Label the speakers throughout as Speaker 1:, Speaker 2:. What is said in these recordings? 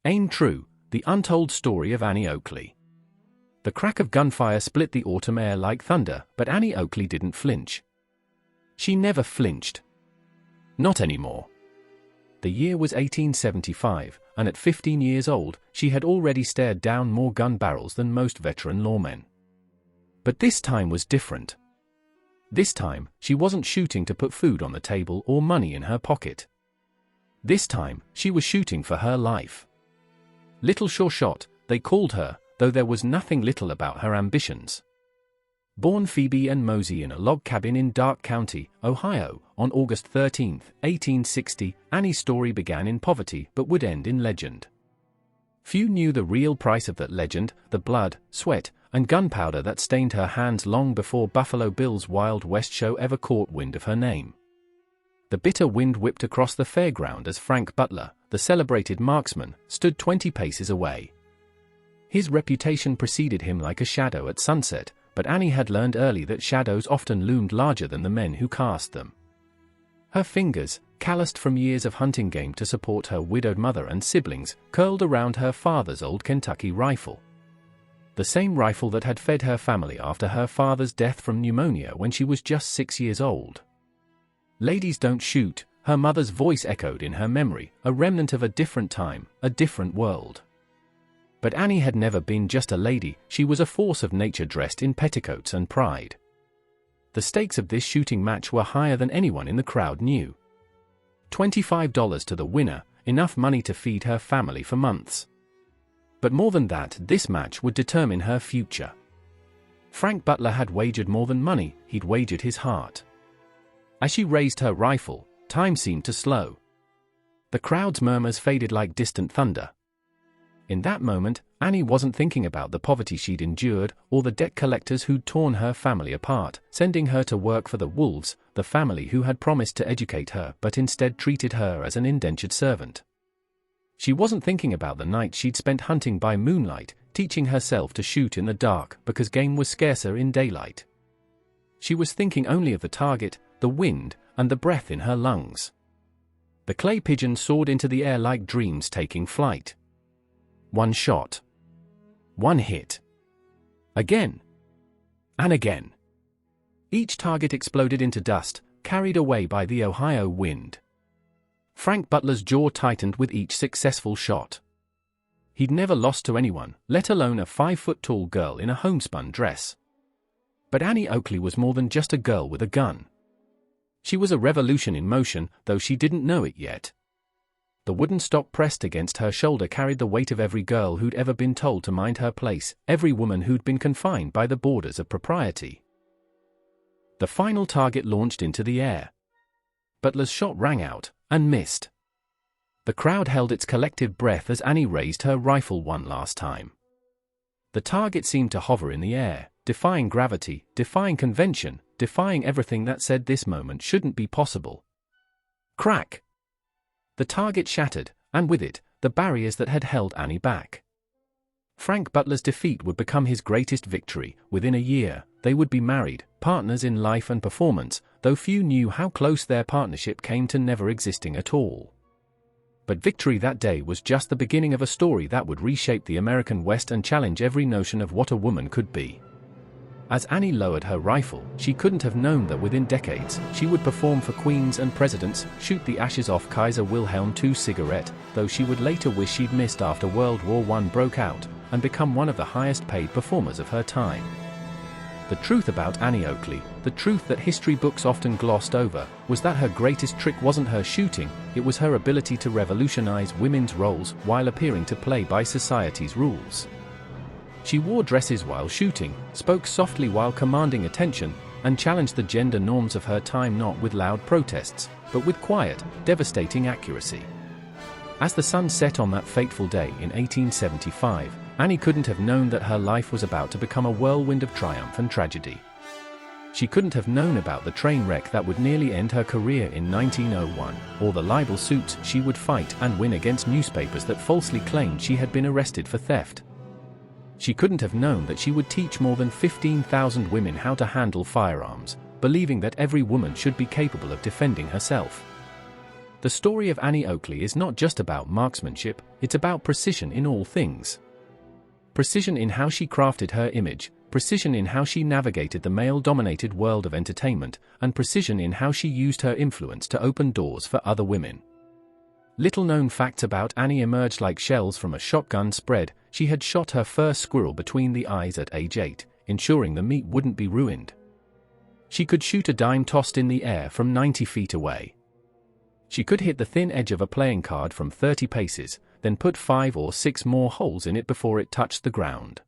Speaker 1: Ain't true, the untold story of Annie Oakley. The crack of gunfire split the autumn air like thunder, but Annie Oakley didn't flinch. She never flinched. Not anymore. The year was 1875, and at 15 years old, she had already stared down more gun barrels than most veteran lawmen. But this time was different. This time, she wasn't shooting to put food on the table or money in her pocket. This time, she was shooting for her life. Little Sure Shot, they called her, though there was nothing little about her ambitions. Born Phoebe Ann Mosey in a log cabin in Darke County, Ohio, on August 13, 1860, Annie's story began in poverty but would end in legend. Few knew the real price of that legend, the blood, sweat, and gunpowder that stained her hands long before Buffalo Bill's Wild West show ever caught wind of her name. The bitter wind whipped across the fairground as Frank Butler, the celebrated marksman, stood 20 paces away. His reputation preceded him like a shadow at sunset, but Annie had learned early that shadows often loomed larger than the men who cast them. Her fingers, calloused from years of hunting game to support her widowed mother and siblings, curled around her father's old Kentucky rifle. The same rifle that had fed her family after her father's death from pneumonia when she was just 6 years old. "Ladies don't shoot," her mother's voice echoed in her memory, a remnant of a different time, a different world. But Annie had never been just a lady, she was a force of nature dressed in petticoats and pride. The stakes of this shooting match were higher than anyone in the crowd knew. $25 to the winner, enough money to feed her family for months. But more than that, this match would determine her future. Frank Butler had wagered more than money, he'd wagered his heart. As she raised her rifle, time seemed to slow. The crowd's murmurs faded like distant thunder. In that moment, Annie wasn't thinking about the poverty she'd endured, or the debt collectors who'd torn her family apart, sending her to work for the wolves, the family who had promised to educate her but instead treated her as an indentured servant. She wasn't thinking about the night she'd spent hunting by moonlight, teaching herself to shoot in the dark because game was scarcer in daylight. She was thinking only of the target, the wind, and the breath in her lungs. The clay pigeon soared into the air like dreams taking flight. One shot. One hit. Again. And again. Each target exploded into dust, carried away by the Ohio wind. Frank Butler's jaw tightened with each successful shot. He'd never lost to anyone, let alone a 5-foot-tall girl in a homespun dress. But Annie Oakley was more than just a girl with a gun. She was a revolution in motion, though she didn't know it yet. The wooden stock pressed against her shoulder carried the weight of every girl who'd ever been told to mind her place, every woman who'd been confined by the borders of propriety. The final target launched into the air. Butler's shot rang out, and missed. The crowd held its collective breath as Annie raised her rifle one last time. The target seemed to hover in the air, defying gravity, defying convention, defying everything that said this moment shouldn't be possible. Crack! The target shattered, and with it, the barriers that had held Annie back. Frank Butler's defeat would become his greatest victory. Within a year, they would be married, partners in life and performance, though few knew how close their partnership came to never existing at all. But victory that day was just the beginning of a story that would reshape the American West and challenge every notion of what a woman could be. As Annie lowered her rifle, she couldn't have known that within decades, she would perform for queens and presidents, shoot the ashes off Kaiser Wilhelm II's cigarette, though she would later wish she'd missed after World War I broke out, and become one of the highest-paid performers of her time. The truth about Annie Oakley, the truth that history books often glossed over, was that her greatest trick wasn't her shooting, it was her ability to revolutionize women's roles while appearing to play by society's rules. She wore dresses while shooting, spoke softly while commanding attention, and challenged the gender norms of her time not with loud protests, but with quiet, devastating accuracy. As the sun set on that fateful day in 1875, Annie couldn't have known that her life was about to become a whirlwind of triumph and tragedy. She couldn't have known about the train wreck that would nearly end her career in 1901, or the libel suits she would fight and win against newspapers that falsely claimed she had been arrested for theft. She couldn't have known that she would teach more than 15,000 women how to handle firearms, believing that every woman should be capable of defending herself. The story of Annie Oakley is not just about marksmanship, it's about precision in all things. Precision in how she crafted her image, precision in how she navigated the male-dominated world of entertainment, and precision in how she used her influence to open doors for other women. Little-known facts about Annie emerged like shells from a shotgun spread. She had shot her first squirrel between the eyes at age 8, ensuring the meat wouldn't be ruined. She could shoot a dime tossed in the air from 90 feet away. She could hit the thin edge of a playing card from 30 paces, then put 5 or 6 more holes in it before it touched the ground.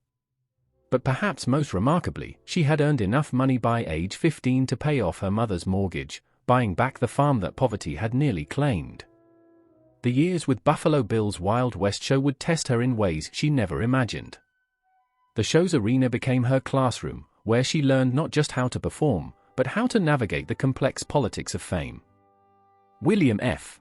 Speaker 1: But perhaps most remarkably, she had earned enough money by age 15 to pay off her mother's mortgage, buying back the farm that poverty had nearly claimed. The years with Buffalo Bill's Wild West show would test her in ways she never imagined. The show's arena became her classroom, where she learned not just how to perform, but how to navigate the complex politics of fame. William F.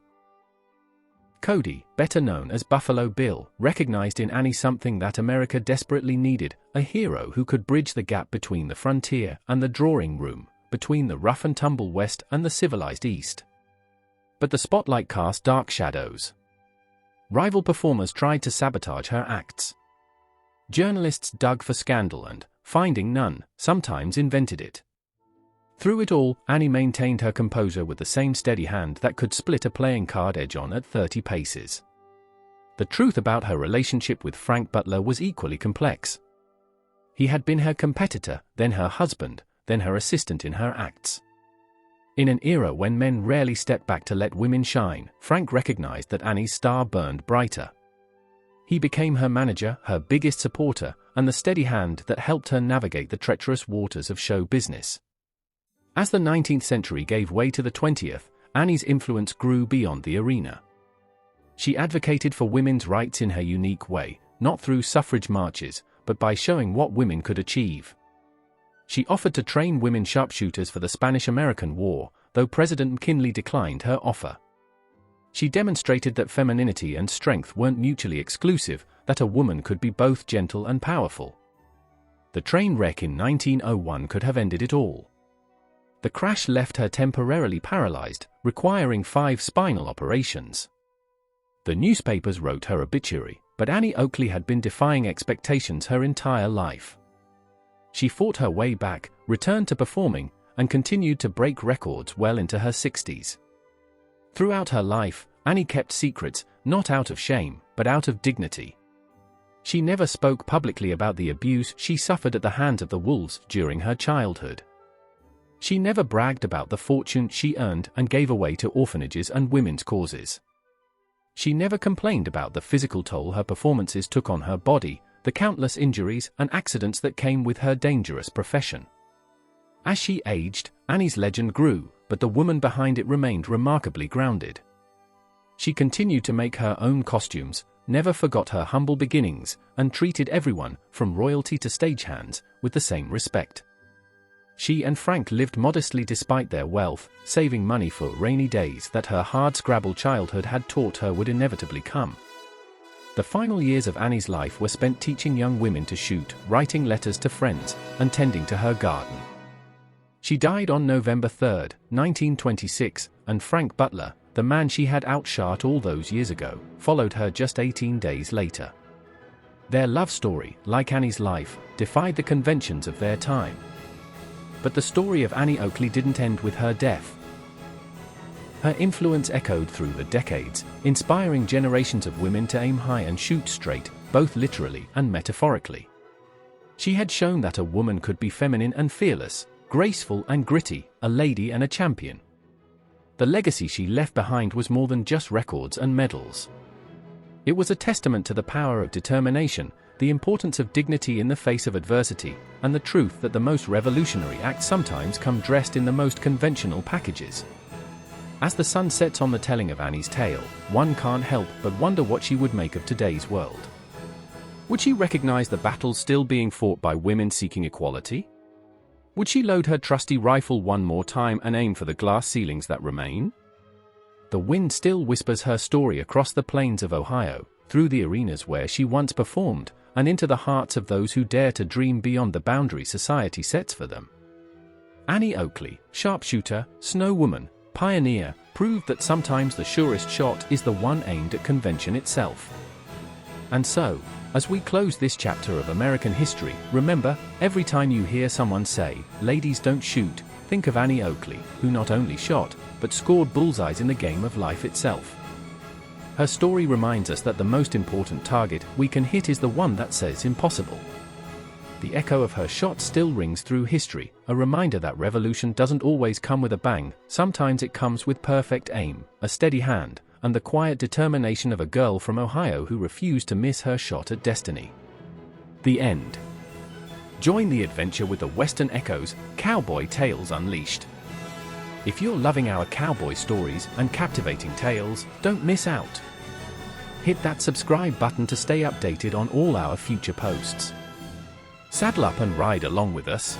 Speaker 1: Cody, better known as Buffalo Bill, recognized in Annie something that America desperately needed, a hero who could bridge the gap between the frontier and the drawing room, between the rough-and-tumble West and the civilized East. But the spotlight cast dark shadows. Rival performers tried to sabotage her acts. Journalists dug for scandal and, finding none, sometimes invented it. Through it all, Annie maintained her composure with the same steady hand that could split a playing card edge on at 30 paces. The truth about her relationship with Frank Butler was equally complex. He had been her competitor, then her husband, then her assistant in her acts. In an era when men rarely stepped back to let women shine, Frank recognized that Annie's star burned brighter. He became her manager, her biggest supporter, and the steady hand that helped her navigate the treacherous waters of show business. As the 19th century gave way to the 20th, Annie's influence grew beyond the arena. She advocated for women's rights in her unique way, not through suffrage marches, but by showing what women could achieve. She offered to train women sharpshooters for the Spanish-American War, though President McKinley declined her offer. She demonstrated that femininity and strength weren't mutually exclusive, that a woman could be both gentle and powerful. The train wreck in 1901 could have ended it all. The crash left her temporarily paralyzed, requiring 5 spinal operations. The newspapers wrote her obituary, but Annie Oakley had been defying expectations her entire life. She fought her way back, returned to performing, and continued to break records well into her 60s. Throughout her life, Annie kept secrets, not out of shame, but out of dignity. She never spoke publicly about the abuse she suffered at the hands of the wolves during her childhood. She never bragged about the fortune she earned and gave away to orphanages and women's causes. She never complained about the physical toll her performances took on her body, the countless injuries and accidents that came with her dangerous profession. As she aged, Annie's legend grew, but the woman behind it remained remarkably grounded. She continued to make her own costumes, never forgot her humble beginnings, and treated everyone, from royalty to stagehands, with the same respect. She and Frank lived modestly despite their wealth, saving money for rainy days that her hard-scrabble childhood had taught her would inevitably come. The final years of Annie's life were spent teaching young women to shoot, writing letters to friends, and tending to her garden. She died on November 3, 1926, and Frank Butler, the man she had outshot all those years ago, followed her just 18 days later. Their love story, like Annie's life, defied the conventions of their time. But the story of Annie Oakley didn't end with her death. Her influence echoed through the decades, inspiring generations of women to aim high and shoot straight, both literally and metaphorically. She had shown that a woman could be feminine and fearless, graceful and gritty, a lady and a champion. The legacy she left behind was more than just records and medals. It was a testament to the power of determination, the importance of dignity in the face of adversity, and the truth that the most revolutionary acts sometimes come dressed in the most conventional packages. As the sun sets on the telling of Annie's tale, one can't help but wonder what she would make of today's world. Would she recognize the battles still being fought by women seeking equality? Would she load her trusty rifle one more time and aim for the glass ceilings that remain? The wind still whispers her story across the plains of Ohio, through the arenas where she once performed, and into the hearts of those who dare to dream beyond the boundary society sets for them. Annie Oakley, sharpshooter, snow woman, pioneer, proved that sometimes the surest shot is the one aimed at convention itself. And so, as we close this chapter of American history, remember, every time you hear someone say, "Ladies don't shoot," think of Annie Oakley, who not only shot, but scored bullseyes in the game of life itself. Her story reminds us that the most important target we can hit is the one that says impossible. The echo of her shot still rings through history, a reminder that revolution doesn't always come with a bang. Sometimes it comes with perfect aim, a steady hand, and the quiet determination of a girl from Ohio who refused to miss her shot at destiny. The end. Join the adventure with the Western Echoes, Cowboy Tales Unleashed. If you're loving our cowboy stories and captivating tales, don't miss out. Hit that subscribe button to stay updated on all our future posts. Saddle up and ride along with us.